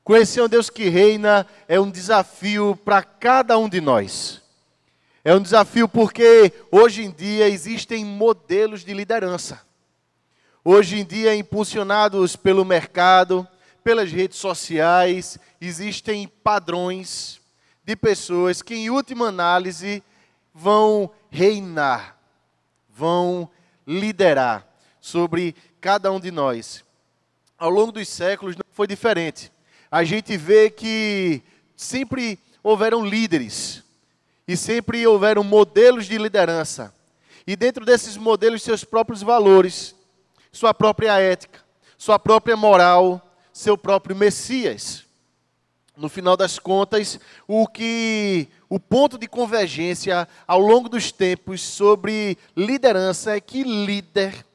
Conhecer um Deus que reina é um desafio para cada um de nós. É um desafio porque hoje em dia existem modelos de liderança. Hoje em dia, impulsionados pelo mercado, pelas redes sociais, existem padrões de pessoas que, em última análise, vão reinar, vão liderar sobre cada um de nós. Ao longo dos séculos não foi diferente. A gente vê que sempre houveram líderes e sempre houveram modelos de liderança. E dentro desses modelos, seus próprios valores, sua própria ética, sua própria moral, seu próprio Messias. No final das contas, o ponto de convergência ao longo dos tempos sobre liderança é que líder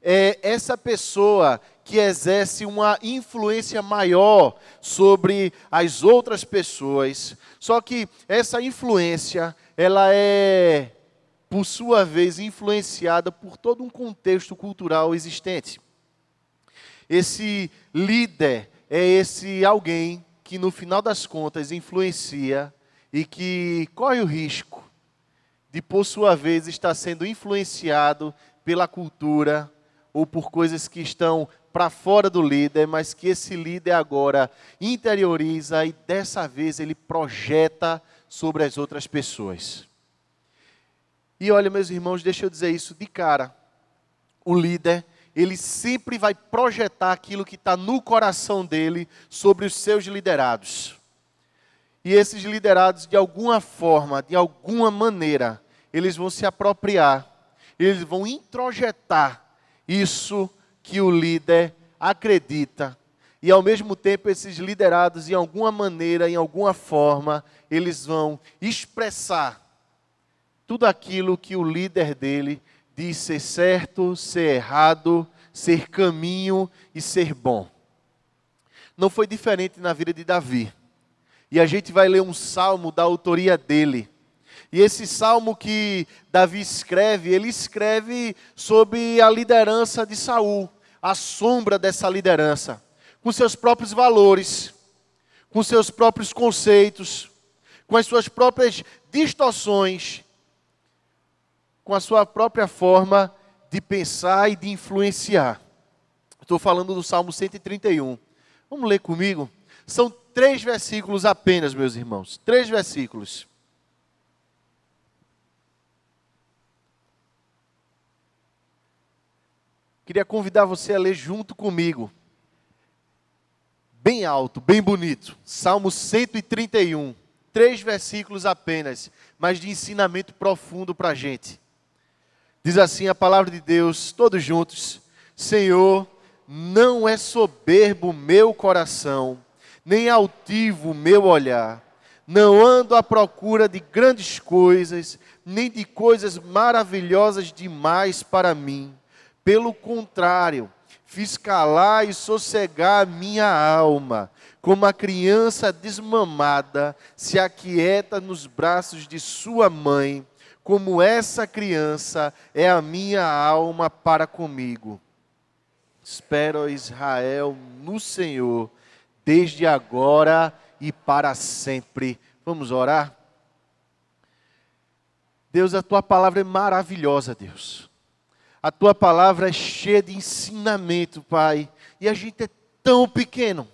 é essa pessoa que exerce uma influência maior sobre as outras pessoas. Só que essa influência, ela é, por sua vez, influenciada por todo um contexto cultural existente. Esse líder é esse alguém que, no final das contas, influencia e que corre o risco de, por sua vez, estar sendo influenciado pela cultura ou por coisas que estão para fora do líder, mas que esse líder agora interioriza e dessa vez ele projeta sobre as outras pessoas. E olha, meus irmãos, deixa eu dizer isso de cara. O líder, ele sempre vai projetar aquilo que está no coração dele sobre os seus liderados. E esses liderados, de alguma forma, de alguma maneira, eles vão se apropriar, eles vão introjetar isso que o líder acredita. E ao mesmo tempo, esses liderados, de alguma maneira, em alguma forma, eles vão expressar tudo aquilo que o líder dele diz ser certo, ser errado, ser caminho e ser bom. Não foi diferente na vida de Davi. E a gente vai ler um salmo da autoria dele. E esse salmo que Davi escreve, ele escreve sobre a liderança de Saul, a sombra dessa liderança, com seus próprios valores, com seus próprios conceitos, com as suas próprias distorções, com a sua própria forma de pensar e de influenciar. Estou falando do Salmo 131. Vamos ler comigo? São 3 versículos apenas, meus irmãos. 3 versículos. Queria convidar você a ler junto comigo. Bem alto, bem bonito. Salmo 131. 3 versículos apenas, mas de ensinamento profundo para a gente. Diz assim a palavra de Deus, todos juntos. Senhor, não é soberbo o meu coração, nem altivo o meu olhar. Não ando à procura de grandes coisas, nem de coisas maravilhosas demais para mim. Pelo contrário, fiz calar e sossegar a minha alma, como a criança desmamada se aquieta nos braços de sua mãe, como essa criança é a minha alma para comigo. Espero, ó Israel, no Senhor, desde agora e para sempre. Vamos orar? Deus, a Tua palavra é maravilhosa, Deus. A Tua palavra é cheia de ensinamento, Pai. E a gente é tão pequeno.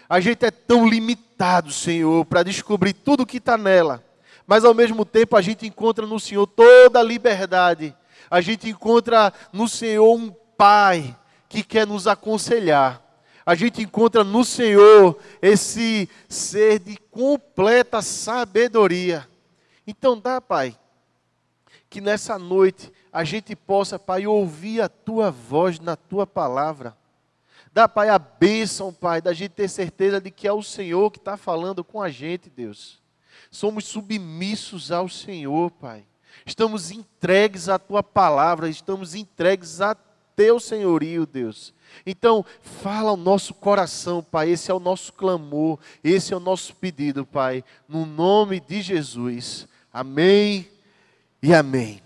A gente é tão limitado, Senhor, para descobrir tudo que está nela. Mas ao mesmo tempo a gente encontra no Senhor toda a liberdade. A gente encontra no Senhor um Pai que quer nos aconselhar. A gente encontra no Senhor esse ser de completa sabedoria. Então dá, Pai, que nessa noite a gente possa, Pai, ouvir a Tua voz na Tua palavra. Dá, Pai, a bênção, Pai, da gente ter certeza de que é o Senhor que está falando com a gente, Deus. Somos submissos ao Senhor, Pai. Estamos entregues à Tua palavra, estamos entregues a Teu senhorio, Deus. Então, fala ao nosso coração, Pai. Esse é o nosso clamor, esse é o nosso pedido, Pai. No nome de Jesus. Amém e amém.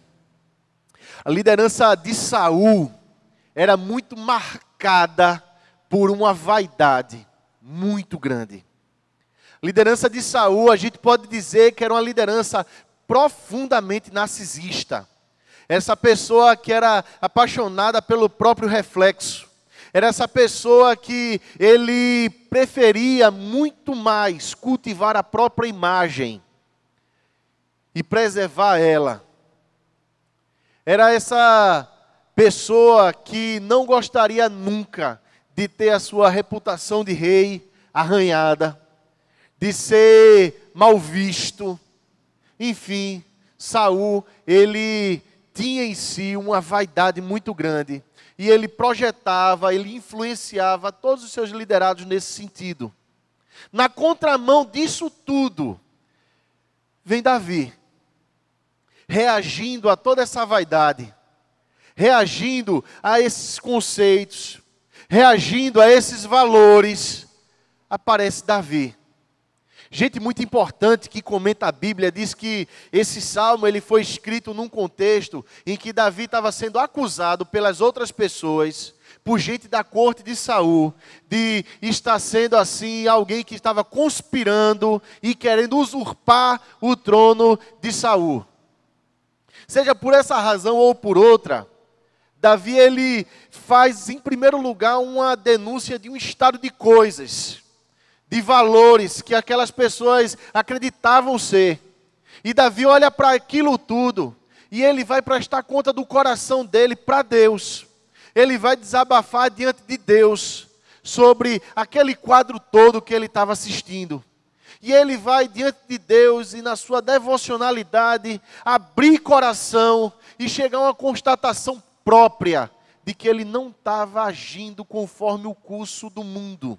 A liderança de Saul era muito marcada por uma vaidade muito grande. Liderança de Saul, a gente pode dizer que era uma liderança profundamente narcisista. Essa pessoa que era apaixonada pelo próprio reflexo. Era essa pessoa que ele preferia muito mais cultivar a própria imagem e preservar ela. Era essa pessoa que não gostaria nunca de ter a sua reputação de rei arranhada, de ser mal visto. Enfim, Saul, ele tinha em si uma vaidade muito grande. E ele projetava, ele influenciava todos os seus liderados nesse sentido. Na contramão disso tudo, vem Davi, reagindo a toda essa vaidade, reagindo a esses conceitos, reagindo a esses valores, aparece Davi. Gente muito importante que comenta a Bíblia diz que esse salmo ele foi escrito num contexto em que Davi estava sendo acusado pelas outras pessoas, por gente da corte de Saul, de estar sendo assim alguém que estava conspirando e querendo usurpar o trono de Saul. Seja por essa razão ou por outra, Davi ele faz em primeiro lugar uma denúncia de um estado de coisas, de valores que aquelas pessoas acreditavam ser. E Davi olha para aquilo tudo e ele vai prestar conta do coração dele para Deus. Ele vai desabafar diante de Deus sobre aquele quadro todo que ele estava assistindo. E ele vai diante de Deus e na sua devocionalidade abrir coração e chegar a uma constatação própria de que ele não estava agindo conforme o curso do mundo.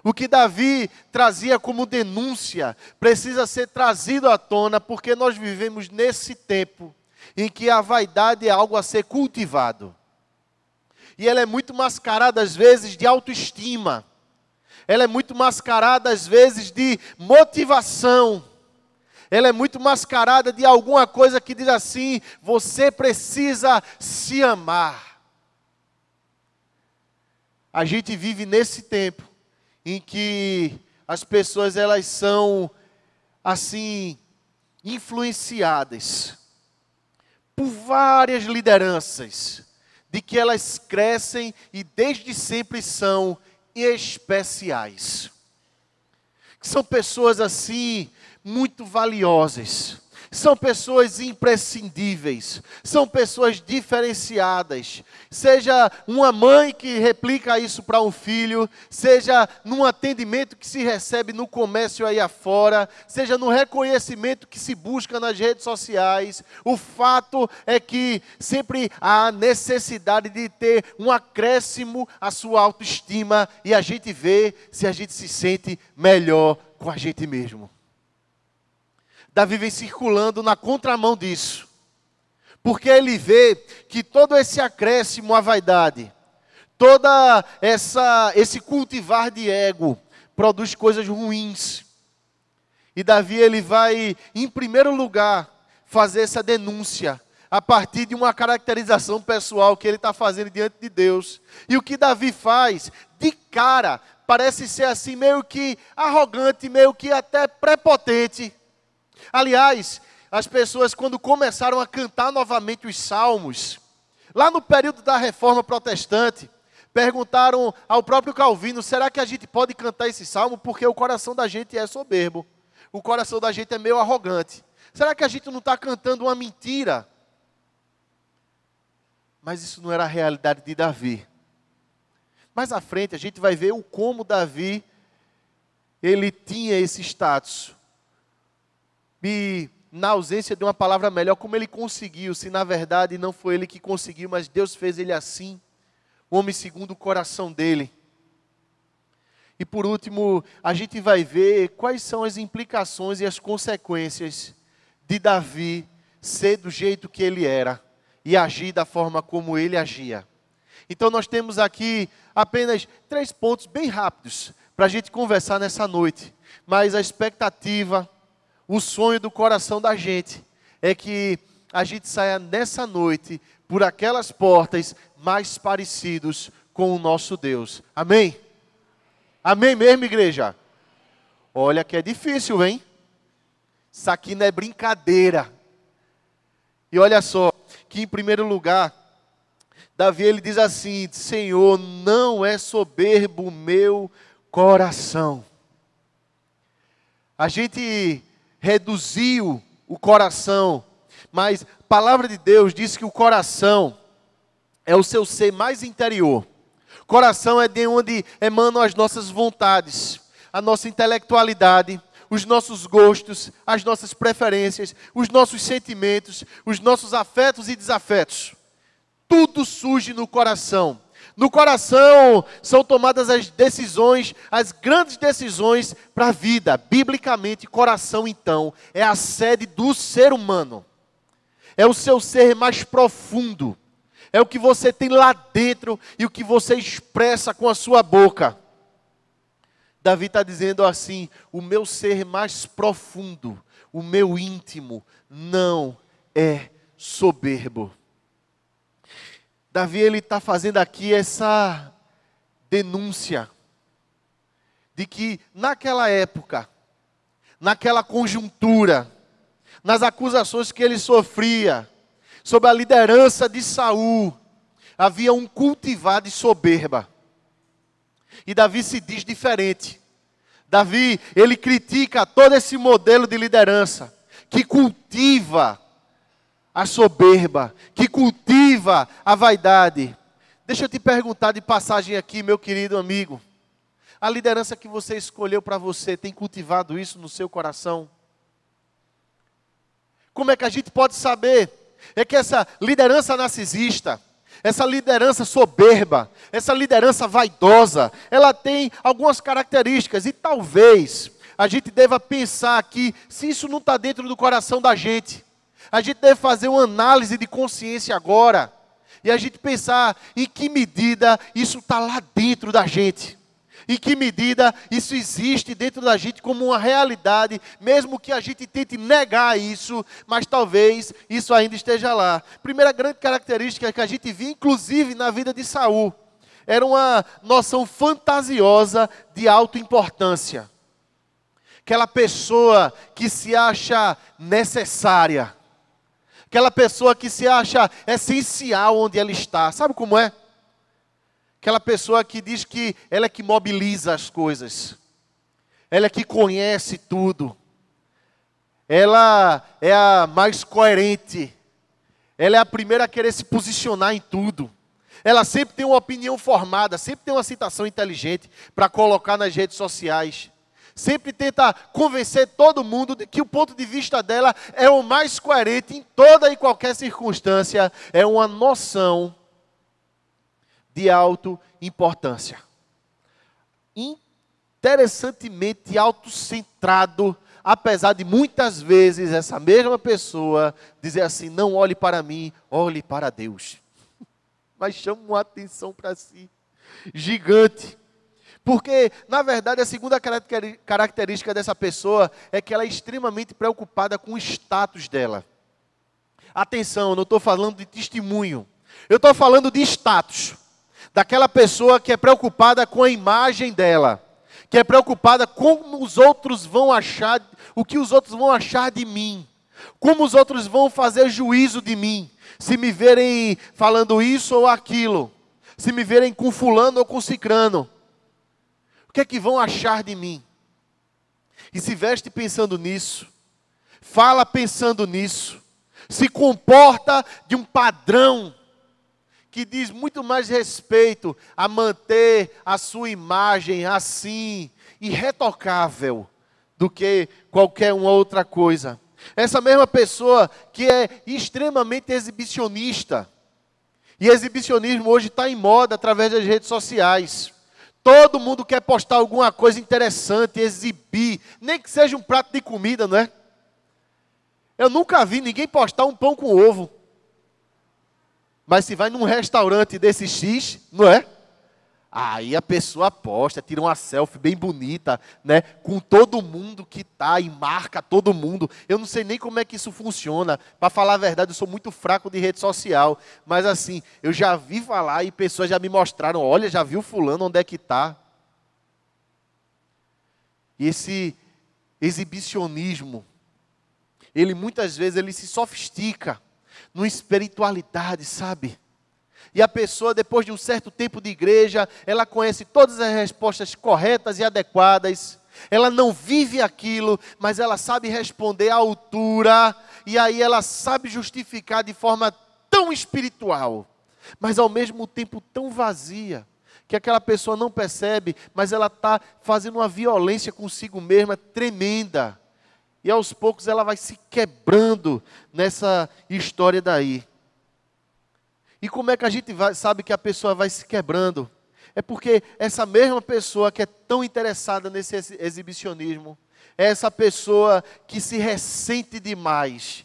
O que Davi trazia como denúncia precisa ser trazido à tona, porque nós vivemos nesse tempo em que a vaidade é algo a ser cultivado. E ela é muito mascarada às vezes de autoestima. Ela é muito mascarada às vezes de motivação. Ela é muito mascarada de alguma coisa que diz assim: você precisa se amar. A gente vive nesse tempo em que as pessoas elas são assim influenciadas por várias lideranças, de que elas crescem e desde sempre são especiais. São pessoas assim muito valiosas. São pessoas imprescindíveis, são pessoas diferenciadas. Seja uma mãe que replica isso para um filho, seja num atendimento que se recebe no comércio aí afora, seja no reconhecimento que se busca nas redes sociais. O fato é que sempre há necessidade de ter um acréscimo à sua autoestima e a gente vê se a gente se sente melhor com a gente mesmo. Davi vem circulando na contramão disso, porque ele vê que todo esse acréscimo à vaidade, toda esse cultivar de ego, produz coisas ruins. E Davi ele vai, em primeiro lugar, fazer essa denúncia, a partir de uma caracterização pessoal que ele está fazendo diante de Deus. E o que Davi faz, de cara, parece ser assim, meio que arrogante, meio que até prepotente. Aliás, as pessoas quando começaram a cantar novamente os salmos, lá no período da Reforma Protestante, perguntaram ao próprio Calvino: será que a gente pode cantar esse salmo? Porque o coração da gente é soberbo, o coração da gente é meio arrogante. Será que a gente não está cantando uma mentira? Mas isso não era a realidade de Davi. Mais à frente a gente vai ver o como Davi, ele tinha esse status. E na ausência de uma palavra melhor, como ele conseguiu, se na verdade não foi ele que conseguiu, mas Deus fez ele assim, o homem segundo o coração dele. E por último, a gente vai ver quais são as implicações e as consequências de Davi ser do jeito que ele era e agir da forma como ele agia. Então nós temos aqui apenas 3 pontos bem rápidos para a gente conversar nessa noite, mas a expectativa, o sonho do coração da gente é que a gente saia nessa noite por aquelas portas mais parecidos com o nosso Deus. Amém? Amém mesmo, igreja? Olha que é difícil, hein? Isso aqui não é brincadeira. E olha só, que em primeiro lugar, Davi ele diz assim: Senhor, não é soberbo o meu coração. A gente reduziu o coração, mas a palavra de Deus diz que o coração é o seu ser mais interior. Coração é de onde emanam as nossas vontades, a nossa intelectualidade, os nossos gostos, as nossas preferências, os nossos sentimentos, os nossos afetos e desafetos. Tudo surge no coração. No coração são tomadas as decisões, as grandes decisões para a vida. Biblicamente, coração, então, é a sede do ser humano. É o seu ser mais profundo. É o que você tem lá dentro e o que você expressa com a sua boca. Davi está dizendo assim: o meu ser mais profundo, o meu íntimo, não é soberbo. Davi ele está fazendo aqui essa denúncia de que naquela época, naquela conjuntura, nas acusações que ele sofria, sob a liderança de Saul, havia um cultivar de soberba. E Davi se diz diferente. Davi, ele critica todo esse modelo de liderança que cultiva a soberba, que cultiva a vaidade. Deixa eu te perguntar de passagem aqui, meu querido amigo. A liderança que você escolheu para você tem cultivado isso no seu coração? Como é que a gente pode saber? É que essa liderança narcisista, essa liderança soberba, essa liderança vaidosa, ela tem algumas características e talvez a gente deva pensar aqui se isso não está dentro do coração da gente. A gente deve fazer uma análise de consciência agora e a gente pensar em que medida isso está lá dentro da gente. Em que medida isso existe dentro da gente como uma realidade, mesmo que a gente tente negar isso, mas talvez isso ainda esteja lá. Primeira grande característica que a gente via, inclusive na vida de Saul, era uma noção fantasiosa de autoimportância. Aquela pessoa que se acha necessária, aquela pessoa que se acha essencial onde ela está. Sabe como é? Aquela pessoa que diz que ela é que mobiliza as coisas. Ela é que conhece tudo. Ela é a mais coerente. Ela é a primeira a querer se posicionar em tudo. Ela sempre tem uma opinião formada, sempre tem uma citação inteligente para colocar nas redes sociais. Sempre tenta convencer todo mundo de que o ponto de vista dela é o mais coerente em toda e qualquer circunstância. É uma noção de autoimportância. Interessantemente autocentrado, apesar de muitas vezes essa mesma pessoa dizer assim: não olhe para mim, olhe para Deus. Mas chama uma atenção para si gigante. Porque, na verdade, a segunda característica dessa pessoa é que ela é extremamente preocupada com o status dela. Atenção, eu não estou falando de testemunho. Eu estou falando de status. Daquela pessoa que é preocupada com a imagem dela. Que é preocupada com como os outros vão achar, o que os outros vão achar de mim. Como os outros vão fazer juízo de mim. Se me verem falando isso ou aquilo. Se me verem com fulano ou com cicrano. O que é que vão achar de mim? E se veste pensando nisso. Fala pensando nisso. Se comporta de um padrão que diz muito mais respeito a manter a sua imagem assim, irretocável, do que qualquer uma outra coisa. Essa mesma pessoa que é extremamente exibicionista. E exibicionismo hoje está em moda através das redes sociais. Todo mundo quer postar alguma coisa interessante, exibir, nem que seja um prato de comida, não é? Eu nunca vi ninguém postar um pão com ovo. Mas se vai num restaurante desse X, não é? Aí a pessoa posta, tira uma selfie bem bonita, né? Com todo mundo que tá e marca todo mundo. Eu não sei nem como é que isso funciona. Para falar a verdade, eu sou muito fraco de rede social. Mas assim, eu já vi falar e pessoas já me mostraram, olha, já viu fulano onde é que tá? E esse exibicionismo, ele muitas vezes ele se sofistica numa espiritualidade, sabe? E a pessoa, depois de um certo tempo de igreja, ela conhece todas as respostas corretas e adequadas. Ela não vive aquilo, mas ela sabe responder à altura. E aí ela sabe justificar de forma tão espiritual, mas ao mesmo tempo tão vazia, que aquela pessoa não percebe, mas ela está fazendo uma violência consigo mesma tremenda. E aos poucos ela vai se quebrando nessa história daí. E como é que a gente sabe que a pessoa vai se quebrando? É porque essa mesma pessoa que é tão interessada nesse exibicionismo, é essa pessoa que se ressente demais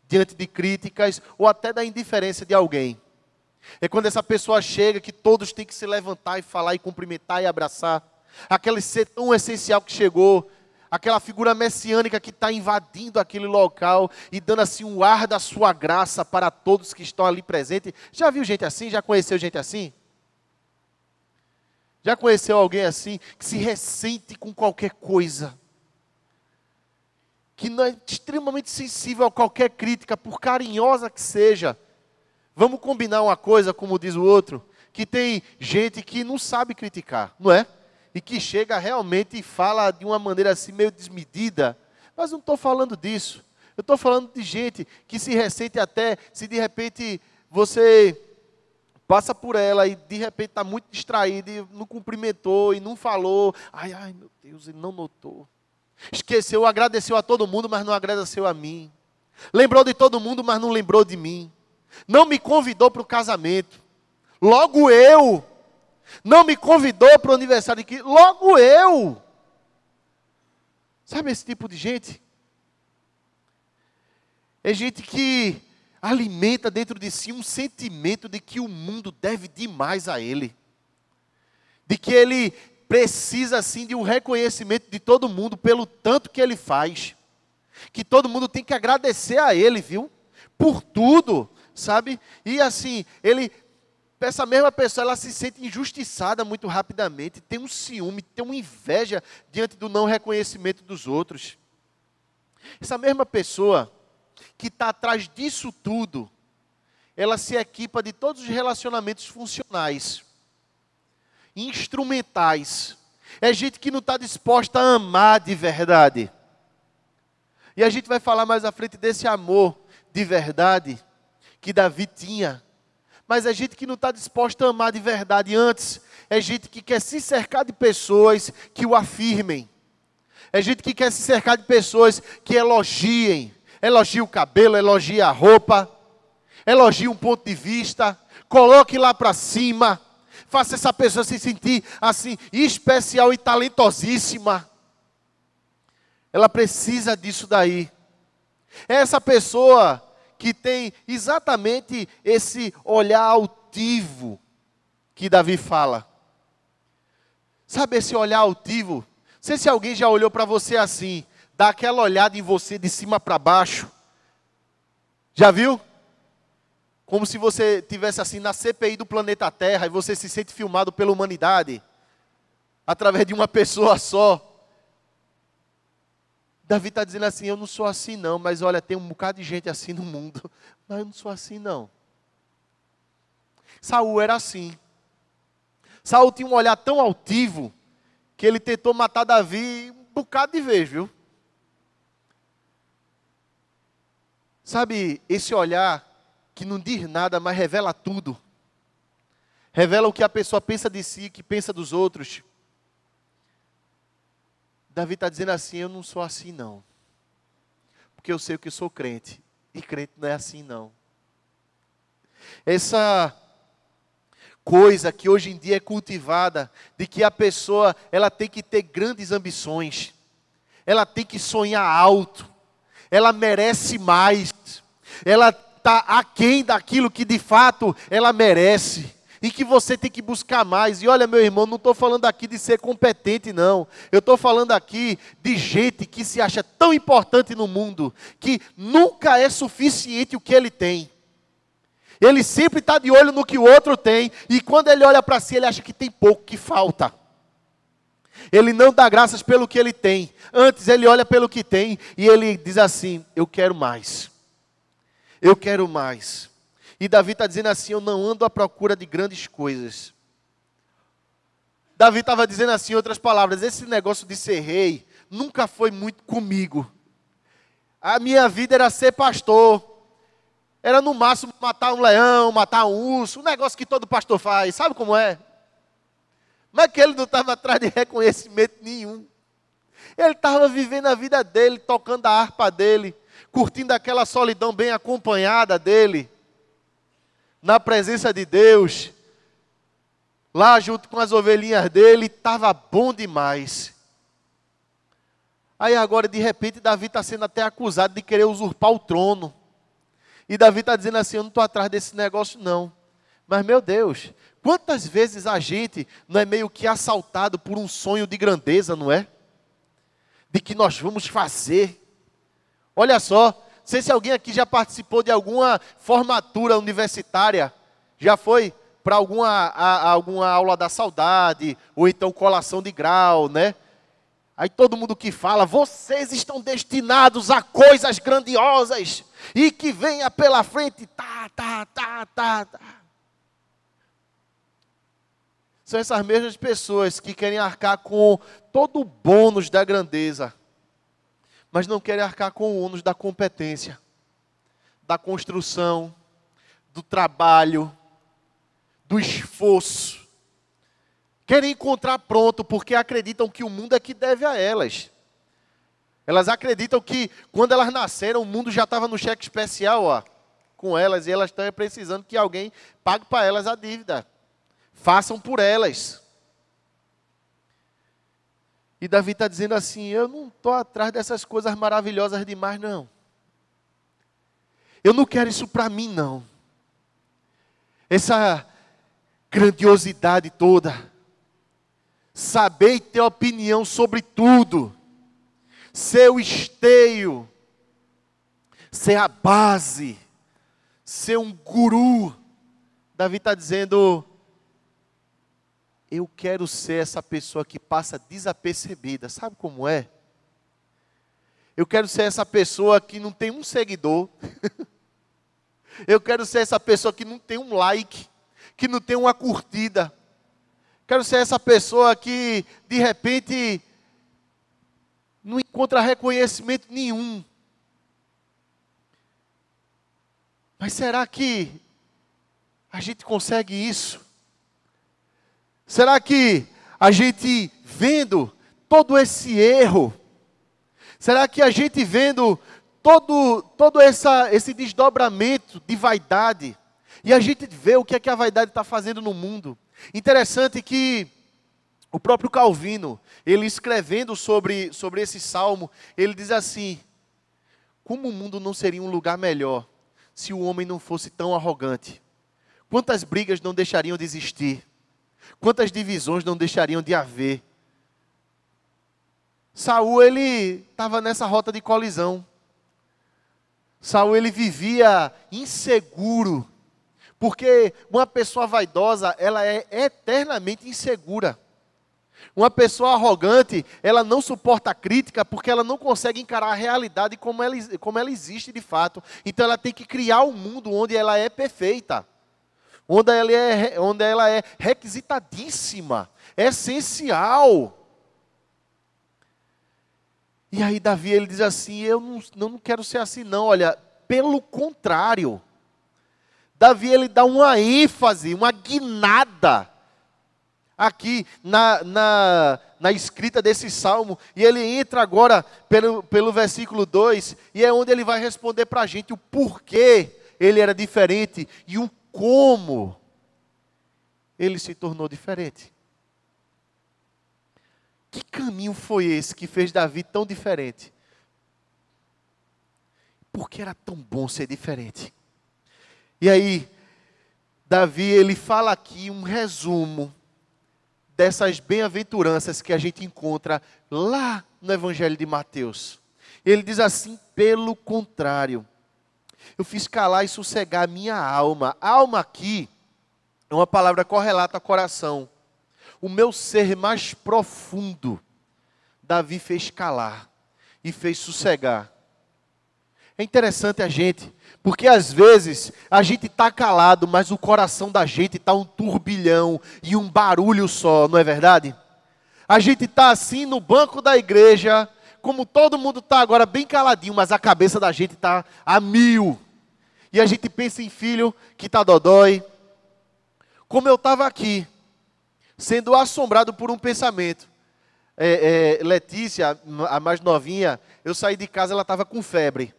diante de críticas ou até da indiferença de alguém. É quando essa pessoa chega que todos têm que se levantar e falar e cumprimentar e abraçar. Aquele ser tão essencial que chegou, aquela figura messiânica que está invadindo aquele local e dando assim um ar da sua graça para todos que estão ali presentes. Já viu gente assim? Já conheceu gente assim? Já conheceu alguém assim que se ressente com qualquer coisa? Que não é extremamente sensível a qualquer crítica, por carinhosa que seja. Vamos combinar uma coisa, como diz o outro, que tem gente que não sabe criticar, não é? E que chega realmente e fala de uma maneira assim meio desmedida. Mas não estou falando disso. Eu estou falando de gente que se ressente até se de repente você passa por ela e de repente está muito distraído e não cumprimentou e não falou. Ai, meu Deus, ele não notou. Esqueceu, agradeceu a todo mundo, mas não agradeceu a mim. Lembrou de todo mundo, mas não lembrou de mim. Não me convidou para o casamento. Logo eu. Não me convidou para o aniversário de Cristo. Logo eu. Sabe esse tipo de gente? É gente que alimenta dentro de si um sentimento de que o mundo deve demais a ele. De que ele precisa sim de um reconhecimento de todo mundo pelo tanto que ele faz. Que todo mundo tem que agradecer a ele, viu? Por tudo, sabe? E assim, essa mesma pessoa, ela se sente injustiçada muito rapidamente, tem um ciúme, tem uma inveja diante do não reconhecimento dos outros. Essa mesma pessoa que está atrás disso tudo, ela se equipa de todos os relacionamentos funcionais, instrumentais. É gente que não está disposta a amar de verdade. E a gente vai falar mais à frente desse amor de verdade que Davi tinha. Mas é gente que não está disposta a amar de verdade antes. É gente que quer se cercar de pessoas que o afirmem. É gente que quer se cercar de pessoas que elogiem. Elogie o cabelo, elogie a roupa. Elogie um ponto de vista. Coloque lá para cima. Faça essa pessoa se sentir assim, especial e talentosíssima. Ela precisa disso daí. É essa pessoa que tem exatamente esse olhar altivo que Davi fala. Sabe esse olhar altivo? Não sei se alguém já olhou para você assim, dá aquela olhada em você de cima para baixo. Já viu? Como se você estivesse assim na CPI do planeta Terra e você se sente filmado pela humanidade, através de uma pessoa só. Davi está dizendo assim, eu não sou assim não, mas olha, tem um bocado de gente assim no mundo, mas eu não sou assim não. Saul era assim. Saul tinha um olhar tão altivo, que ele tentou matar Davi um bocado de vez, viu? Sabe, esse olhar que não diz nada, mas revela tudo. Revela o que a pessoa pensa de si, que pensa dos outros. Davi está dizendo assim, eu não sou assim não. Porque eu sei que eu sou crente. E crente não é assim não. Essa coisa que hoje em dia é cultivada, de que a pessoa, ela tem que ter grandes ambições. Ela tem que sonhar alto. Ela merece mais. Ela está aquém daquilo que de fato ela merece. E que você tem que buscar mais. E olha, meu irmão, não estou falando aqui de ser competente, não. Eu estou falando aqui de gente que se acha tão importante no mundo, que nunca é suficiente o que ele tem. Ele sempre está de olho no que o outro tem, e quando ele olha para si, ele acha que tem pouco, que falta. Ele não dá graças pelo que ele tem. Antes ele olha pelo que tem e ele diz assim: eu quero mais. Eu quero mais. E Davi está dizendo assim: eu não ando à procura de grandes coisas. Davi estava dizendo assim, em outras palavras: esse negócio de ser rei nunca foi muito comigo. A minha vida era ser pastor. Era no máximo matar um leão, matar um urso, um negócio que todo pastor faz. Sabe como é? Mas que ele não estava atrás de reconhecimento nenhum. Ele estava vivendo a vida dele, tocando a harpa dele, curtindo aquela solidão bem acompanhada dele, na presença de Deus, lá junto com as ovelhinhas dele, estava bom demais. Aí agora, de repente, Davi está sendo até acusado de querer usurpar o trono. E Davi está dizendo assim: eu não estou atrás desse negócio não. Mas, meu Deus, quantas vezes a gente não é meio que assaltado por um sonho de grandeza, não é? De que nós vamos fazer. Olha só, não sei se alguém aqui já participou de alguma formatura universitária, já foi para alguma aula da saudade, ou então colação de grau, né? Aí todo mundo que fala: vocês estão destinados a coisas grandiosas, e que venha pela frente, tá. São essas mesmas pessoas que querem arcar com todo o bônus da grandeza, mas não querem arcar com o ônus da competência, da construção, do trabalho, do esforço. Querem encontrar pronto, porque acreditam que o mundo é que deve a elas. Elas acreditam que quando elas nasceram, o mundo já estava no cheque especial, ó, com elas, e elas estão precisando que alguém pague para elas a dívida. Façam por elas. E Davi está dizendo assim: eu não estou atrás dessas coisas maravilhosas demais, não. Eu não quero isso para mim, não. Essa grandiosidade toda. Saber e ter opinião sobre tudo. Ser o esteio. Ser a base. Ser um guru. Davi está dizendo: eu quero ser essa pessoa que passa desapercebida. Sabe como é? Eu quero ser essa pessoa que não tem um seguidor. Eu quero ser essa pessoa que não tem um like, que não tem uma curtida. Quero ser essa pessoa que, de repente, não encontra reconhecimento nenhum. Mas será que a gente consegue isso? Será que a gente vendo todo esse erro, será que a gente vendo todo esse desdobramento de vaidade, e a gente vê o que é que a vaidade está fazendo no mundo? Interessante que o próprio Calvino, ele escrevendo sobre esse salmo, ele diz assim: como o mundo não seria um lugar melhor se o homem não fosse tão arrogante? Quantas brigas não deixariam de existir? Quantas divisões não deixariam de haver? Saul, ele estava nessa rota de colisão. Saul, ele vivia inseguro, porque uma pessoa vaidosa, ela é eternamente insegura. Uma pessoa arrogante, ela não suporta a crítica, porque ela não consegue encarar a realidade como ela existe de fato. Então ela tem que criar um mundo onde ela é perfeita, onde ela é requisitadíssima, essencial. E aí Davi, ele diz assim: eu não quero ser assim não. Olha, pelo contrário. Davi, ele dá uma ênfase, uma guinada aqui na escrita desse salmo. E ele entra agora pelo versículo 2, e é onde ele vai responder para a gente o porquê ele era diferente e o como ele se tornou diferente. Que caminho foi esse que fez Davi tão diferente? Porque era tão bom ser diferente. E aí, Davi, ele fala aqui um resumo dessas bem-aventuranças que a gente encontra lá no Evangelho de Mateus. Ele diz assim: pelo contrário, eu fiz calar e sossegar a minha alma. Alma aqui é uma palavra correlata a coração. o meu ser mais profundo, Davi fez calar e fez sossegar. É interessante a gente, porque às vezes a gente está calado, mas o coração da gente está um turbilhão e um barulho só, não é verdade? A gente está assim no banco da igreja, como todo mundo está agora bem caladinho, mas a cabeça da gente está a mil. E a gente pensa em filho que está dodói. Como eu estava aqui, sendo assombrado por um pensamento. Letícia, a mais novinha, eu saí de casa, ela estava com febre.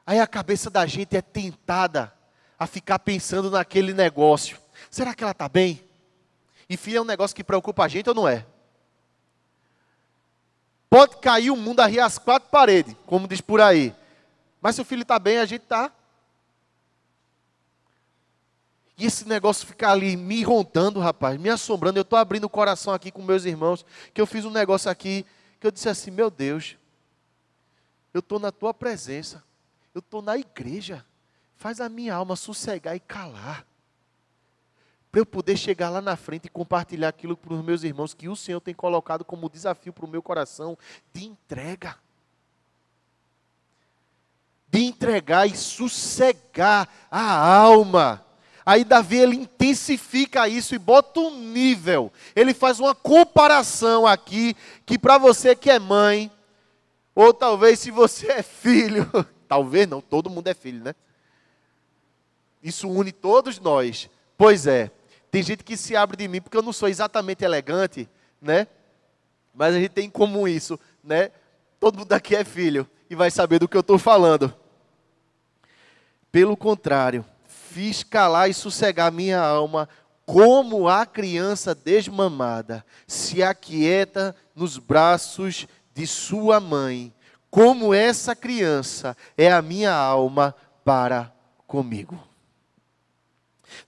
Aí a cabeça da gente é tentada a ficar pensando naquele negócio. Será que ela está bem? E filho é um negócio que preocupa a gente ou não é? Pode cair o mundo, arrear as quatro paredes, como diz por aí. Mas se o filho está bem, a gente está. E esse negócio fica ali me rondando, rapaz, me assombrando. Eu estou abrindo o coração aqui com meus irmãos, que eu fiz um negócio aqui, que eu disse assim, meu Deus, eu estou na tua presença, eu estou na igreja, faz a minha alma sossegar e calar. Para eu poder chegar lá na frente e compartilhar aquilo para os meus irmãos, que o Senhor tem colocado como desafio para o meu coração, de entrega. De entregar e sossegar a alma. Aí Davi, ele intensifica isso e bota um nível. Ele faz uma comparação aqui, que para você que é mãe, ou talvez se você é filho, talvez não, todo mundo é filho, né? Isso une todos nós. Pois é, tem gente que se abre de mim, porque eu não sou exatamente elegante, né? Mas a gente tem em comum isso, né? Todo mundo aqui é filho e vai saber do que eu estou falando. Pelo contrário, fiz calar e sossegar minha alma, como a criança desmamada se aquieta nos braços de sua mãe. Como essa criança é a minha alma para comigo.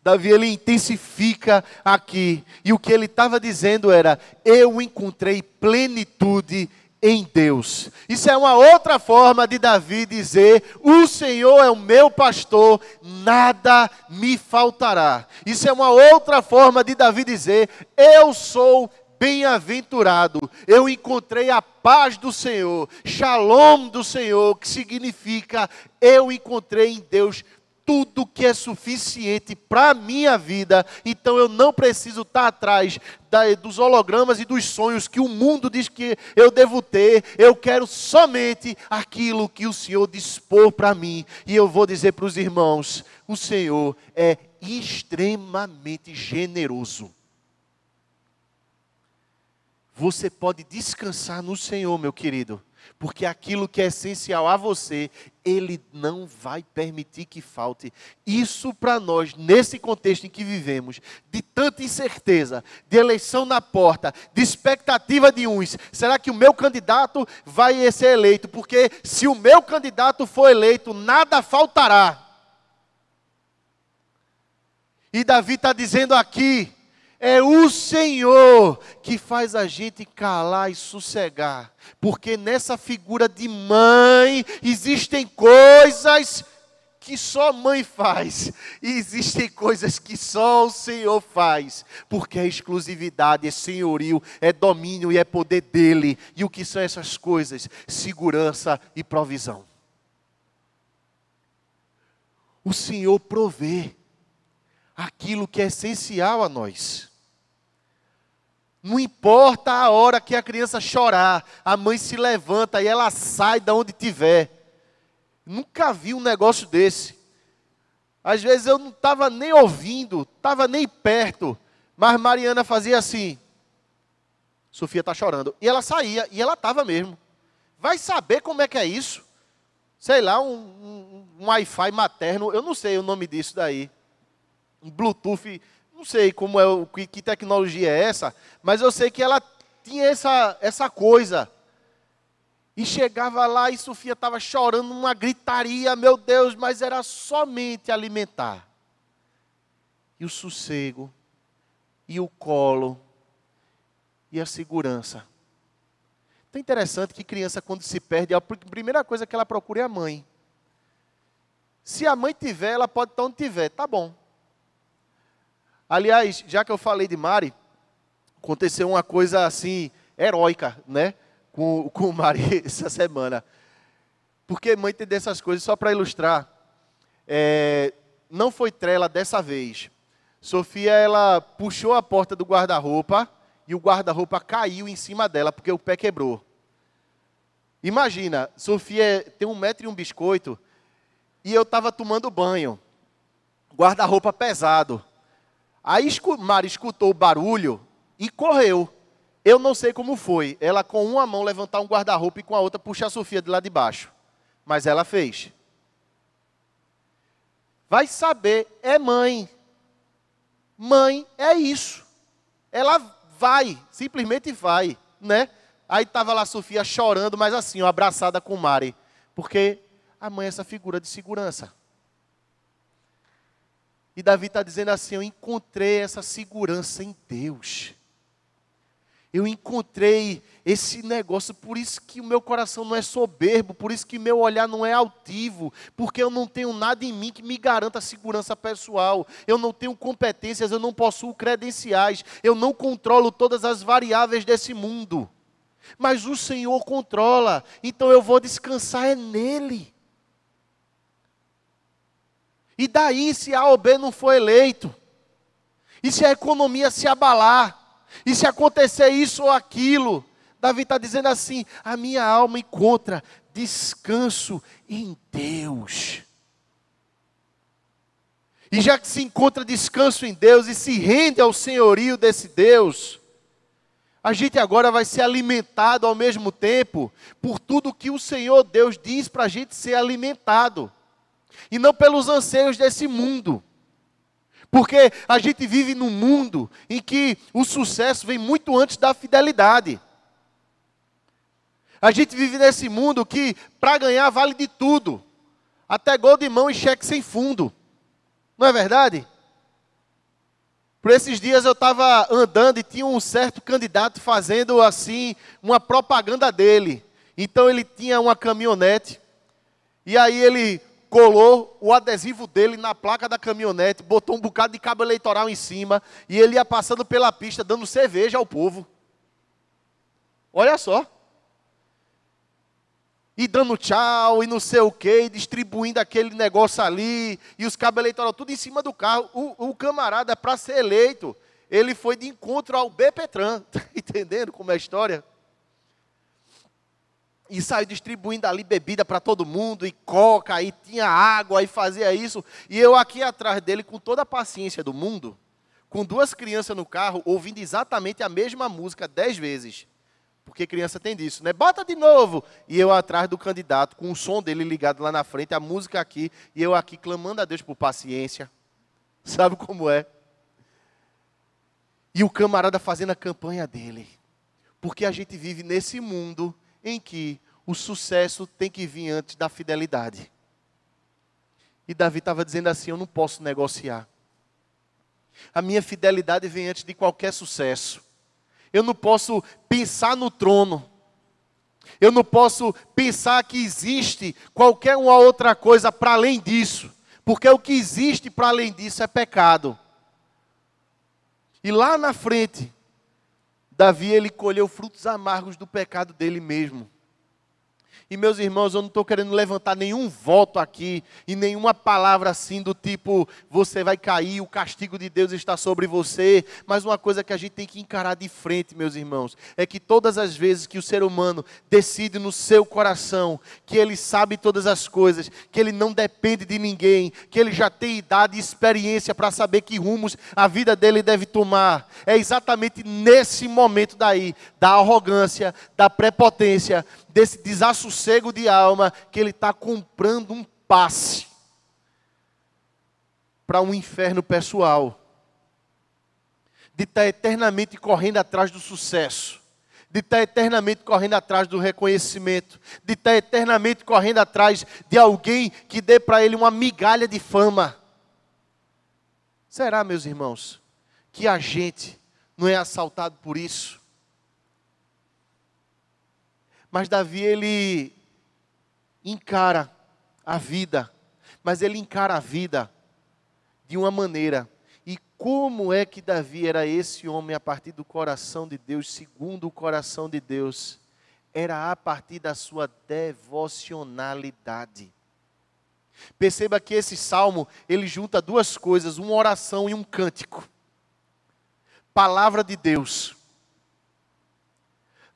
Davi, ele intensifica aqui, e o que ele estava dizendo era, eu encontrei plenitude em Deus. Isso é uma outra forma de Davi dizer, o Senhor é o meu pastor, nada me faltará. Isso é uma outra forma de Davi dizer, eu sou bem-aventurado, eu encontrei a paz do Senhor, shalom do Senhor, que significa, eu encontrei em Deus tudo que é suficiente para a minha vida, então eu não preciso estar atrás dos hologramas e dos sonhos que o mundo diz que eu devo ter, eu quero somente aquilo que o Senhor dispor para mim, e eu vou dizer para os irmãos, o Senhor é extremamente generoso. Você pode descansar no Senhor, meu querido, porque aquilo que é essencial a você, Ele não vai permitir que falte. Isso para nós, nesse contexto em que vivemos, de tanta incerteza, de eleição na porta, de expectativa de uns, será que o meu candidato vai ser eleito? Porque se o meu candidato for eleito, nada faltará. E Davi está dizendo aqui, é o Senhor que faz a gente calar e sossegar. Porque nessa figura de mãe, existem coisas que só mãe faz. E existem coisas que só o Senhor faz. Porque é exclusividade, é senhorio, é domínio e é poder dEle. E o que são essas coisas? Segurança e provisão. O Senhor provê aquilo que é essencial a nós. Não importa a hora que a criança chorar, a mãe se levanta e ela sai de onde estiver. Nunca vi um negócio desse. Às vezes eu não estava nem ouvindo, estava nem perto, mas Mariana fazia assim, Sofia está chorando, e ela saía, e ela estava mesmo. Vai saber como é que é isso? Sei lá, um Wi-Fi materno, eu não sei o nome disso daí. Um Bluetooth, não sei como é, que tecnologia é essa, mas eu sei que ela tinha essa coisa. E chegava lá e Sofia estava chorando, uma gritaria, meu Deus, mas era somente alimentar. E o sossego, e o colo, e a segurança. Então é interessante que criança, quando se perde, a primeira coisa que ela procura é a mãe. Se a mãe tiver, ela pode estar onde tiver, tá bom. Aliás, já que eu falei de Mari, Aconteceu uma coisa assim, heróica, né? Com o Mari essa semana. Porque mãe tem dessas coisas, só para ilustrar. Não foi trela dessa vez. Sofia, ela puxou a porta do guarda-roupa e o guarda-roupa caiu em cima dela, porque o pé quebrou. Imagina, Sofia tem 1 metro e um biscoito e eu estava tomando banho. Guarda-roupa pesado. Aí Mari escutou o barulho e correu. Eu não sei como foi. Ela com uma mão levantar um guarda-roupa e com a outra puxar a Sofia de lá de baixo. Mas ela fez. Vai saber, é mãe. Mãe é isso. Ela vai, simplesmente vai, né? Aí estava lá a Sofia chorando, mas assim, ó, abraçada com Mari. Porque a mãe é essa figura de segurança. E Davi está dizendo assim, eu encontrei essa segurança em Deus. Eu encontrei esse negócio, por isso que o meu coração não é soberbo, por isso que meu olhar não é altivo, porque eu não tenho nada em mim que me garanta a segurança pessoal. Eu não tenho competências, eu não possuo credenciais, eu não controlo todas as variáveis desse mundo. Mas o Senhor controla, então eu vou descansar nele. E daí se A ou B não for eleito? E se a economia se abalar? E se acontecer isso ou aquilo? Davi está dizendo assim, a minha alma encontra descanso em Deus. E já que se encontra descanso em Deus e se rende ao senhorio desse Deus, a gente agora vai ser alimentado ao mesmo tempo por tudo que o Senhor Deus diz para a gente ser alimentado. E não pelos anseios desse mundo. Porque a gente vive num mundo em que o sucesso vem muito antes da fidelidade. A gente vive nesse mundo que para ganhar vale de tudo. Até gol de mão e cheque sem fundo. Não é verdade? Por esses dias eu estava andando e tinha um certo candidato fazendo assim uma propaganda dele. Então ele tinha uma caminhonete e aí ele colou o adesivo dele na placa da caminhonete, botou um bocado de cabo eleitoral em cima e ele ia passando pela pista dando cerveja ao povo. Olha só. E dando tchau e não sei o que, distribuindo aquele negócio ali, e os cabos eleitorais tudo em cima do carro. O camarada, para ser eleito, ele foi de encontro ao BPTran. Está entendendo como é a história? E saiu distribuindo ali bebida para todo mundo, e coca, e tinha água, e fazia isso. E eu aqui atrás dele, com toda a paciência do mundo, com 2 crianças no carro, ouvindo exatamente a mesma música 10 vezes. Porque criança tem disso, né? Bota de novo! E eu atrás do candidato, com o som dele ligado lá na frente, a música aqui, e eu aqui clamando a Deus por paciência. Sabe como é? E o camarada fazendo a campanha dele. Porque a gente vive nesse mundo em que o sucesso tem que vir antes da fidelidade. E Davi estava dizendo assim, eu não posso negociar. A minha fidelidade vem antes de qualquer sucesso. Eu não posso pensar no trono. Eu não posso pensar que existe qualquer uma outra coisa para além disso. Porque o que existe para além disso é pecado. E lá na frente, Davi, ele colheu frutos amargos do pecado dele mesmo. E meus irmãos, eu não estou querendo levantar nenhum voto aqui, e nenhuma palavra assim do tipo, você vai cair, o castigo de Deus está sobre você. Mas uma coisa que a gente tem que encarar de frente, meus irmãos, é que todas as vezes que o ser humano decide no seu coração, que ele sabe todas as coisas, que ele não depende de ninguém, que ele já tem idade e experiência para saber que rumos a vida dele deve tomar, é exatamente nesse momento daí, da arrogância, da prepotência, desse desassossego de alma, que ele está comprando um passe para um inferno pessoal, de estar eternamente correndo atrás do sucesso, de estar eternamente correndo atrás do reconhecimento, de estar eternamente correndo atrás de alguém que dê para ele uma migalha de fama. Será, meus irmãos, que a gente não é assaltado por isso? Mas Davi, ele encara a vida, mas ele encara a vida de uma maneira. E como é que Davi era esse homem a partir do coração de Deus, segundo o coração de Deus? Era a partir da sua devocionalidade. Perceba que esse salmo, ele junta duas coisas, uma oração e um cântico. Palavra de Deus.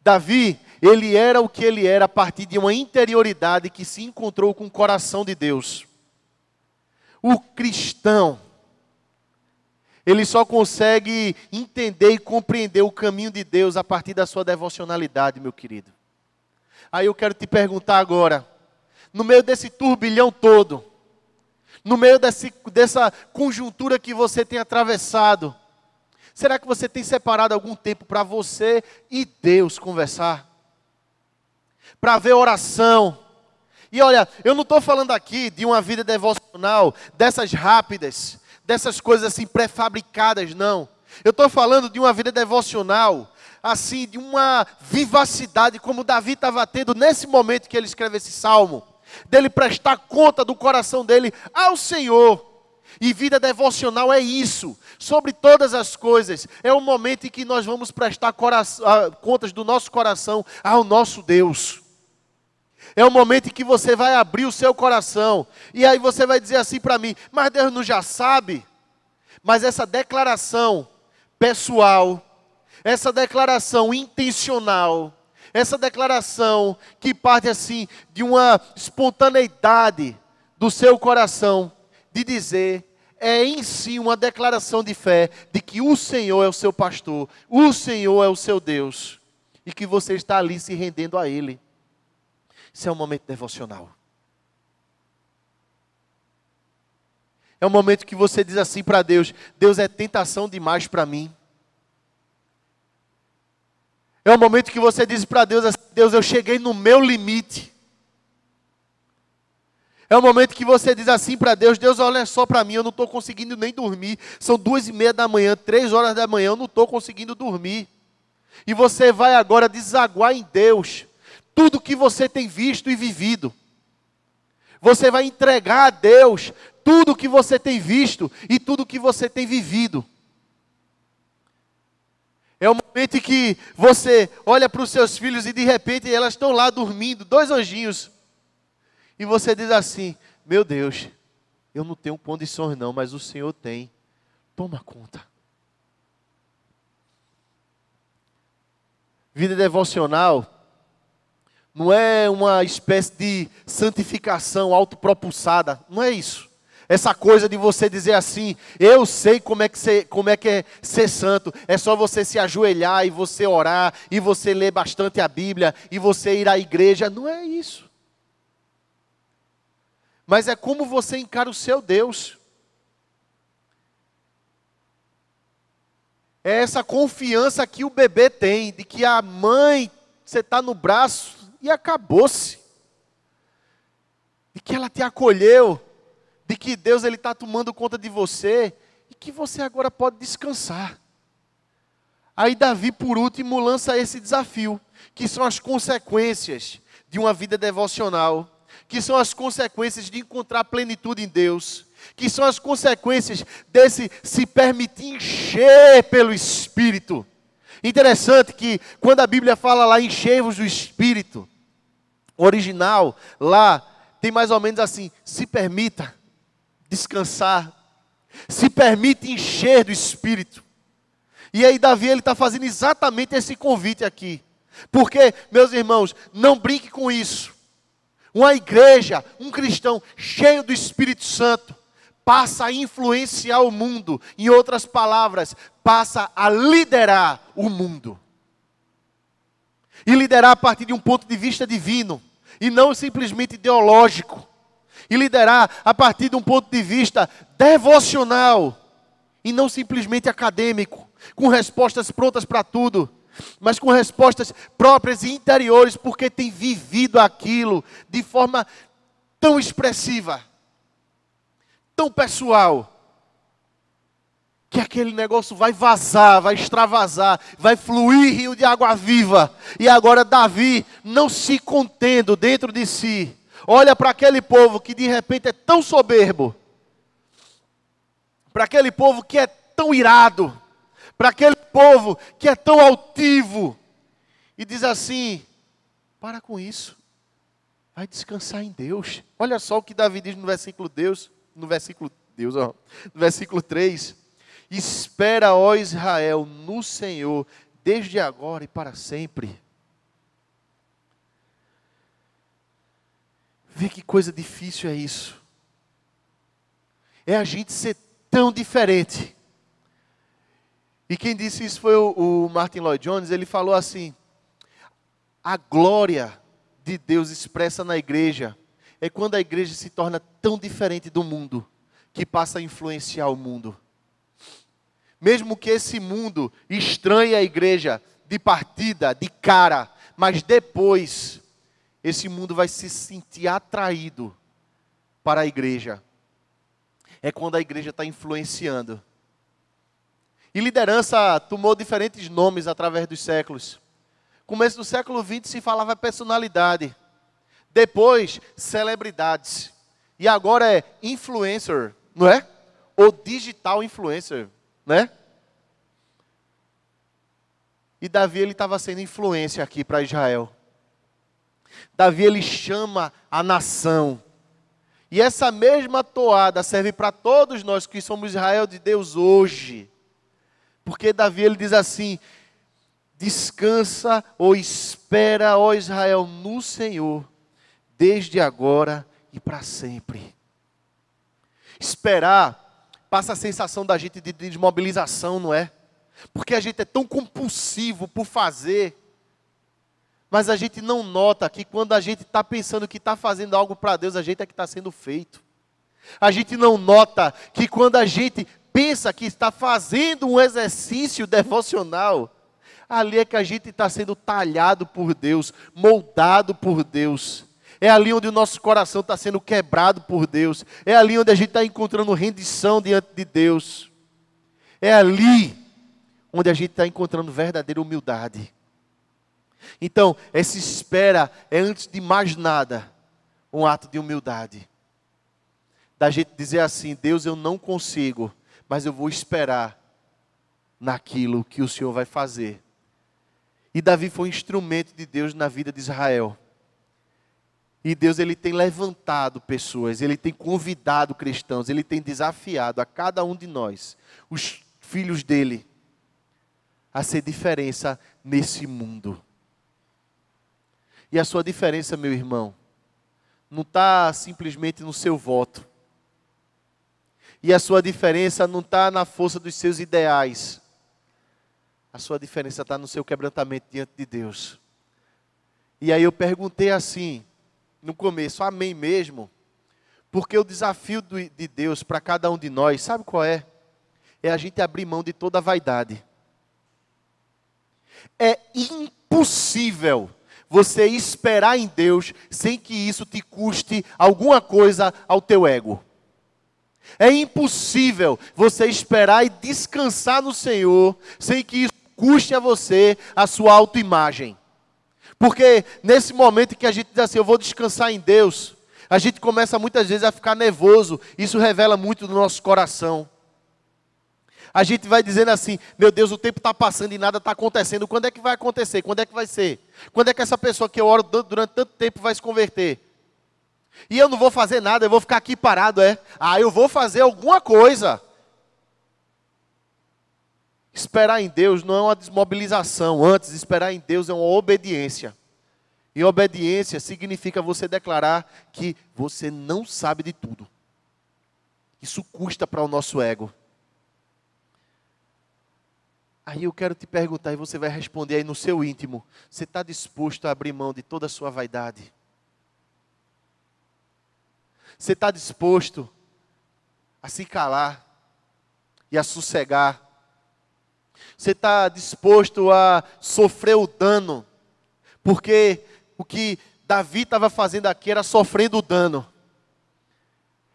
Davi, ele era o que ele era a partir de uma interioridade que se encontrou com o coração de Deus. O cristão, ele só consegue entender e compreender o caminho de Deus a partir da sua devocionalidade, meu querido. Aí eu quero te perguntar agora, no meio desse turbilhão todo, no meio dessa conjuntura que você tem atravessado, será que você tem separado algum tempo para você e Deus conversar? Para ver oração? E olha, eu não estou falando aqui de uma vida devocional, dessas rápidas, dessas coisas assim pré-fabricadas, não. Eu estou falando de uma vida devocional, assim, de uma vivacidade como Davi estava tendo nesse momento que ele escreve esse salmo, dele prestar conta do coração dele ao Senhor. E vida devocional é isso, sobre todas as coisas, é o momento em que nós vamos prestar contas do nosso coração ao nosso Deus. É o momento em que você vai abrir o seu coração, e aí você vai dizer assim para mim, mas Deus não já sabe? Mas essa declaração pessoal, essa declaração intencional, essa declaração que parte assim de uma espontaneidade do seu coração, de dizer, é em si uma declaração de fé, de que o Senhor é o seu pastor, o Senhor é o seu Deus, e que você está ali se rendendo a Ele. Isso é um momento devocional. É um momento que você diz assim para Deus, Deus é tentação demais para mim. É um momento que você diz para Deus assim, Deus, eu cheguei no meu limite. É um momento que você diz assim para Deus, Deus, olha só para mim, eu não estou conseguindo nem dormir. São 2:30 da manhã, 3 horas da manhã, eu não estou conseguindo dormir. E você vai agora desaguar em Deus tudo que você tem visto e vivido. Você vai entregar a Deus tudo que você tem visto e tudo que você tem vivido. É o momento em que você olha para os seus filhos e de repente elas estão lá dormindo, 2 anjinhos. E você diz assim, meu Deus, eu não tenho condições não, mas o Senhor tem. Toma conta. Vida devocional não é uma espécie de santificação autopropulsada. Não é isso. Essa coisa de você dizer assim, eu sei como é que é ser santo. É só você se ajoelhar e você orar, e você ler bastante a Bíblia, e você ir à igreja. Não é isso. Mas é como você encara o seu Deus. É essa confiança que o bebê tem, de que a mãe, você está no braço e acabou-se. De que ela te acolheu, de que Deus está tomando conta de você, e que você agora pode descansar. Aí Davi, por último, lança esse desafio, que são as consequências de uma vida devocional, que são as consequências de encontrar plenitude em Deus, que são as consequências desse se permitir encher pelo Espírito. Interessante que quando a Bíblia fala lá, enchei-vos do Espírito, o original lá tem mais ou menos assim, se permita descansar, se permite encher do Espírito. E aí Davi, ele está fazendo exatamente esse convite aqui, porque, meus irmãos, não brinque com isso. Uma igreja, um cristão cheio do Espírito Santo, passa a influenciar o mundo. Em outras palavras, passa a liderar o mundo. E liderar a partir de um ponto de vista divino, e não simplesmente ideológico. E liderar a partir de um ponto de vista devocional, e não simplesmente acadêmico, com respostas prontas para tudo, mas com respostas próprias e interiores, porque tem vivido aquilo de forma tão expressiva, tão pessoal, que aquele negócio vai vazar, vai extravasar, vai fluir rio de água viva. E agora Davi, não se contendo dentro de si, olha para aquele povo que de repente é tão soberbo, para aquele povo que é tão irado, para aquele povo que é tão altivo, e diz assim: para com isso, vai descansar em Deus. Olha só o que Davi diz no versículo 3: espera, ó Israel, no Senhor, desde agora e para sempre. Vê que coisa difícil é isso. É a gente ser tão diferente. E quem disse isso foi o Martin Lloyd Jones. Ele falou assim: a glória de Deus expressa na igreja é quando a igreja se torna tão diferente do mundo, que passa a influenciar o mundo. Mesmo que esse mundo estranhe a igreja de partida, de cara, mas depois esse mundo vai se sentir atraído para a igreja. É quando a igreja está influenciando. E liderança tomou diferentes nomes através dos séculos. Começo do século XX se falava personalidade. Depois, celebridades. E agora é influencer, não é? Ou digital influencer, né? E Davi, ele estava sendo influência aqui para Israel. Davi, ele chama a nação. E essa mesma toada serve para todos nós que somos Israel de Deus hoje. Porque Davi, ele diz assim: descansa ou espera, ó Israel, no Senhor, desde agora e para sempre. Esperar passa a sensação da gente de desmobilização, não é? Porque a gente é tão compulsivo por fazer, mas a gente não nota que quando a gente está pensando que está fazendo algo para Deus, a gente é que está sendo feito. A gente não nota que quando a gente pensa que está fazendo um exercício devocional, ali é que a gente está sendo talhado por Deus, moldado por Deus. É ali onde o nosso coração está sendo quebrado por Deus. É ali onde a gente está encontrando rendição diante de Deus. É ali onde a gente está encontrando verdadeira humildade. Então, essa espera é, antes de mais nada, um ato de humildade. Da gente dizer assim: Deus, eu não consigo, mas eu vou esperar naquilo que o Senhor vai fazer. E Davi foi um instrumento de Deus na vida de Israel. E Deus, ele tem levantado pessoas, ele tem convidado cristãos, ele tem desafiado a cada um de nós, os filhos dele, a ser diferença nesse mundo. E a sua diferença, meu irmão, não está simplesmente no seu voto. E a sua diferença não está na força dos seus ideais. A sua diferença está no seu quebrantamento diante de Deus. E aí eu perguntei assim, no começo: amém mesmo? Porque o desafio de Deus para cada um de nós, sabe qual é? É a gente abrir mão de toda a vaidade. É impossível você esperar em Deus sem que isso te custe alguma coisa ao teu ego. É impossível você esperar e descansar no Senhor sem que isso custe a você a sua autoimagem. Porque nesse momento que a gente diz assim: eu vou descansar em Deus, a gente começa muitas vezes a ficar nervoso. Isso revela muito do nosso coração. A gente vai dizendo assim: meu Deus, o tempo está passando e nada está acontecendo. Quando é que vai acontecer? Quando é que vai ser? Quando é que essa pessoa que eu oro durante tanto tempo vai se converter? E eu não vou fazer nada, eu vou ficar aqui parado, é? Ah, eu vou fazer alguma coisa. Esperar em Deus não é uma desmobilização. Antes, esperar em Deus é uma obediência. E obediência significa você declarar que você não sabe de tudo. Isso custa para o nosso ego. Aí eu quero te perguntar, e você vai responder aí no seu íntimo: você está disposto a abrir mão de toda a sua vaidade? Você está disposto a se calar e a sossegar? Você está disposto a sofrer o dano? Porque o que Davi estava fazendo aqui era sofrendo o dano.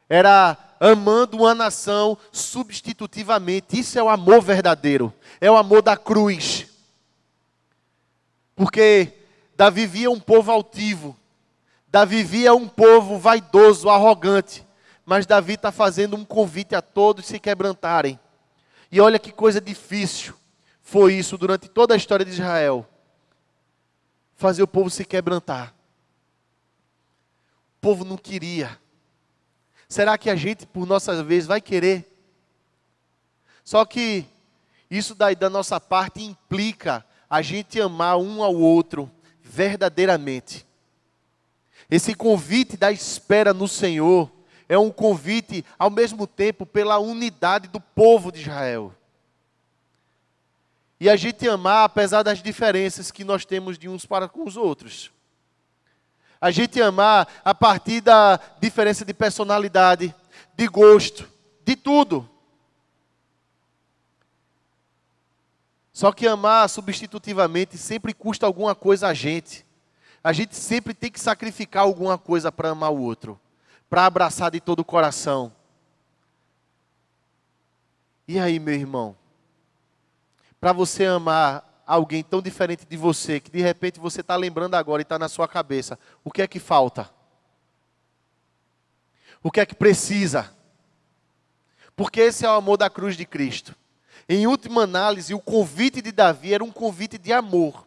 Era amando uma nação substitutivamente. Isso é o amor verdadeiro. É o amor da cruz. Porque Davi via um povo altivo. Davi via um povo vaidoso, arrogante. Mas Davi está fazendo um convite a todos se quebrantarem. E olha que coisa difícil foi isso durante toda a história de Israel. Fazer o povo se quebrantar. O povo não queria. Será que a gente, por nossa vez, vai querer? Só que isso daí da nossa parte implica a gente amar um ao outro verdadeiramente. Esse convite da espera no Senhor é um convite, ao mesmo tempo, pela unidade do povo de Israel. E a gente amar, apesar das diferenças que nós temos de uns para com os outros. A gente amar a partir da diferença de personalidade, de gosto, de tudo. Só que amar substitutivamente sempre custa alguma coisa a gente. A gente sempre tem que sacrificar alguma coisa para amar o outro, para abraçar de todo o coração. E aí, meu irmão? Para você amar alguém tão diferente de você, que de repente você está lembrando agora e está na sua cabeça, o que é que falta? O que é que precisa? Porque esse é o amor da cruz de Cristo. Em última análise, o convite de Davi era um convite de amor.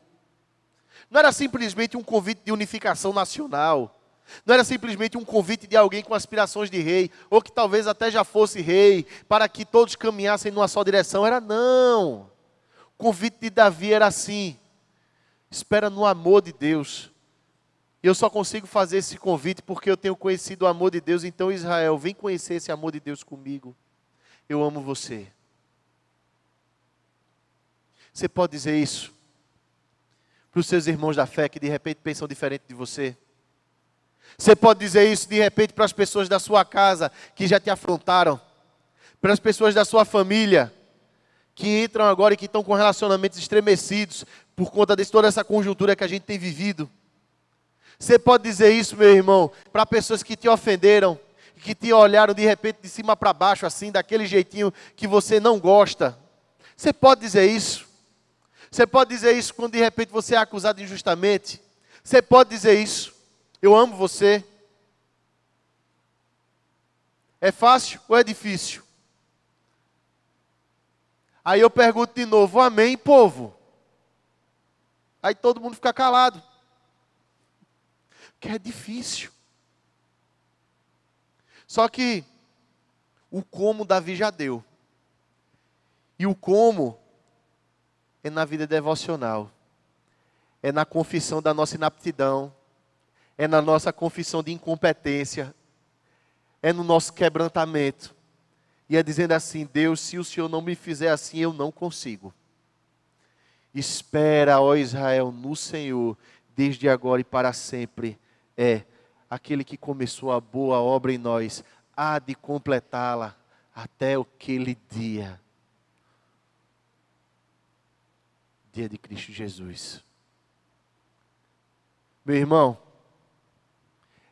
Não era simplesmente um convite de unificação nacional. Não era simplesmente um convite de alguém com aspirações de rei, ou que talvez até já fosse rei, para que todos caminhassem numa só direção. Era não. O convite de Davi era assim: espera no amor de Deus. Eu só consigo fazer esse convite porque eu tenho conhecido o amor de Deus. Então, Israel, vem conhecer esse amor de Deus comigo. Eu amo você. Você pode dizer isso para os seus irmãos da fé que de repente pensam diferente de você? Você pode dizer isso de repente para as pessoas da sua casa que já te afrontaram? Para as pessoas da sua família que entram agora e que estão com relacionamentos estremecidos por conta de toda essa conjuntura que a gente tem vivido? Você pode dizer isso, meu irmão, para pessoas que te ofenderam, que te olharam de repente de cima para baixo, assim, daquele jeitinho que você não gosta? Você pode dizer isso? Você pode dizer isso quando de repente você é acusado injustamente? Você pode dizer isso? Eu amo você. É fácil ou é difícil? Aí eu pergunto de novo, amém, povo? Aí todo mundo fica calado. Porque é difícil. Só que o como Davi já deu. E o como é na vida devocional. É na confissão da nossa inaptidão. É na nossa confissão de incompetência. É no nosso quebrantamento. E é dizendo assim: Deus, se o Senhor não me fizer assim, eu não consigo. Espera, ó Israel, no Senhor, desde agora e para sempre. É aquele que começou a boa obra em nós, há de completá-la até aquele dia. Dia de Cristo Jesus. Meu irmão,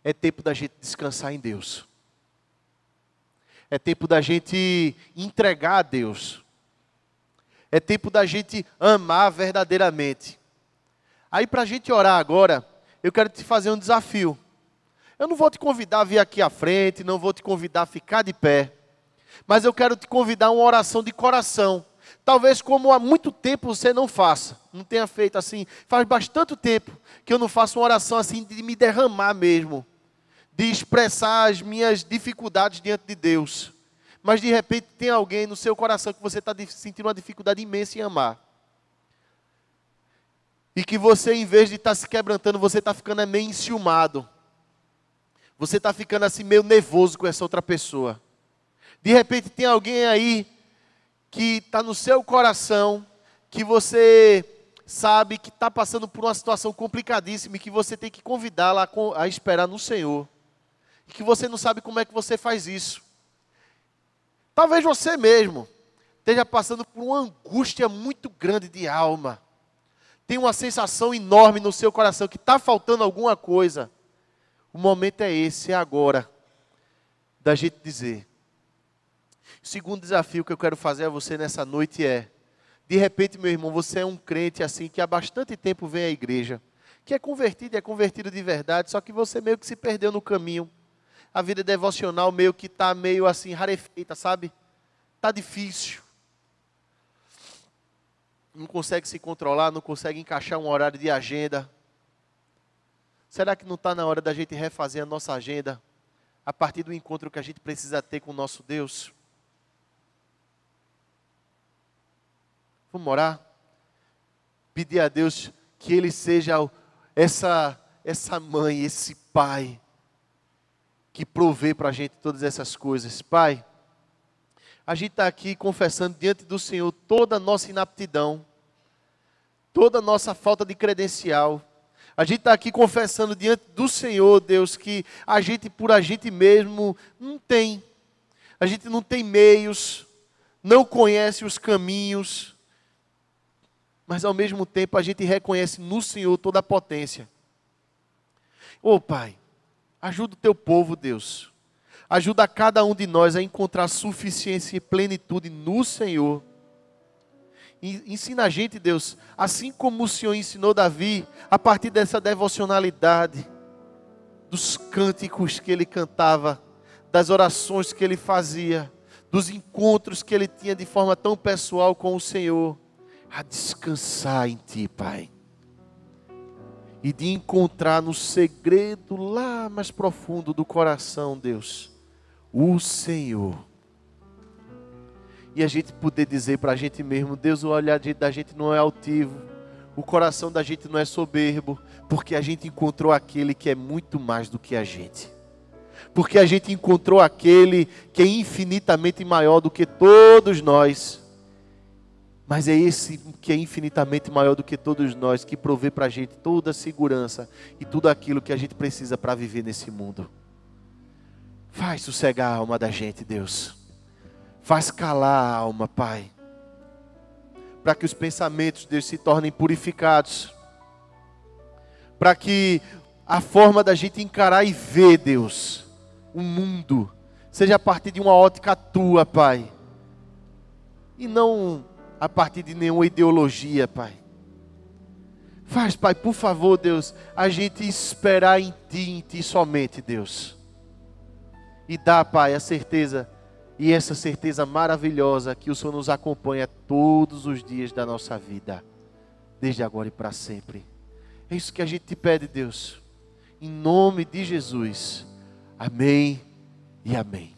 é tempo da gente descansar em Deus. É tempo da gente entregar a Deus. É tempo da gente amar verdadeiramente. Aí para a gente orar agora, eu quero te fazer um desafio. Eu não vou te convidar a vir aqui à frente, não vou te convidar a ficar de pé. Mas eu quero te convidar a uma oração de coração. Talvez como há muito tempo você não faça. Não tenha feito assim. Faz bastante tempo que eu não faço uma oração assim de me derramar mesmo. De expressar as minhas dificuldades diante de Deus. Mas de repente tem alguém no seu coração que você está sentindo uma dificuldade imensa em amar. E que você, em vez de estar se quebrantando, você está ficando meio enciumado. Você está ficando assim meio nervoso com essa outra pessoa. De repente tem alguém aí que está no seu coração, que você sabe que está passando por uma situação complicadíssima e que você tem que convidá-la a esperar no Senhor. E que você não sabe como é que você faz isso. Talvez você mesmo esteja passando por uma angústia muito grande de alma. Tem uma sensação enorme no seu coração que está faltando alguma coisa. O momento é esse, é agora, da gente dizer. O segundo desafio que eu quero fazer a você nessa noite é, de repente, meu irmão, você é um crente assim, que há bastante tempo vem à igreja, que é convertido de verdade, só que você meio que se perdeu no caminho. A vida devocional meio que está meio assim, rarefeita, sabe? Está difícil. não consegue se controlar, não consegue encaixar um horário de agenda. Será que não está na hora da gente refazer a nossa agenda a partir do encontro que a gente precisa ter com o nosso Deus? Vamos orar? Pedir a Deus que Ele seja essa mãe, esse pai, que provê para a gente todas essas coisas. Pai, a gente está aqui confessando diante do Senhor toda a nossa inaptidão, toda a nossa falta de credencial. A gente está aqui confessando diante do Senhor, Deus, que a gente por a gente mesmo não tem. A gente não tem meios, não conhece os caminhos, mas ao mesmo tempo a gente reconhece no Senhor toda a potência. Ô Pai, ajuda o teu povo, Deus. Ajuda cada um de nós a encontrar suficiência e plenitude no Senhor. Ensina a gente, Deus, assim como o Senhor ensinou Davi, a partir dessa devocionalidade, dos cânticos que ele cantava, das orações que ele fazia, dos encontros que ele tinha de forma tão pessoal com o Senhor, a descansar em Ti, Pai. E de encontrar no segredo lá mais profundo do coração, Deus, o Senhor. E a gente poder dizer para a gente mesmo, Deus, o olhar da gente não é altivo, o coração da gente não é soberbo, porque a gente encontrou aquele que é muito mais do que a gente. Porque a gente encontrou aquele que é infinitamente maior do que todos nós. Mas é esse que é infinitamente maior do que todos nós, que provê para a gente toda a segurança e tudo aquilo que a gente precisa para viver nesse mundo. Faz sossegar a alma da gente, Deus. Faz calar a alma, Pai. Para que os pensamentos, Deus, se tornem purificados. Para que a forma da gente encarar e ver, Deus, o mundo, seja a partir de uma ótica Tua, Pai. E não a partir de nenhuma ideologia, Pai. Faz, Pai, por favor, Deus, a gente esperar em Ti somente, Deus. E dá, Pai, a certeza, e essa certeza maravilhosa que o Senhor nos acompanha todos os dias da nossa vida, desde agora e para sempre. É isso que a gente te pede, Deus, em nome de Jesus. Amém e amém.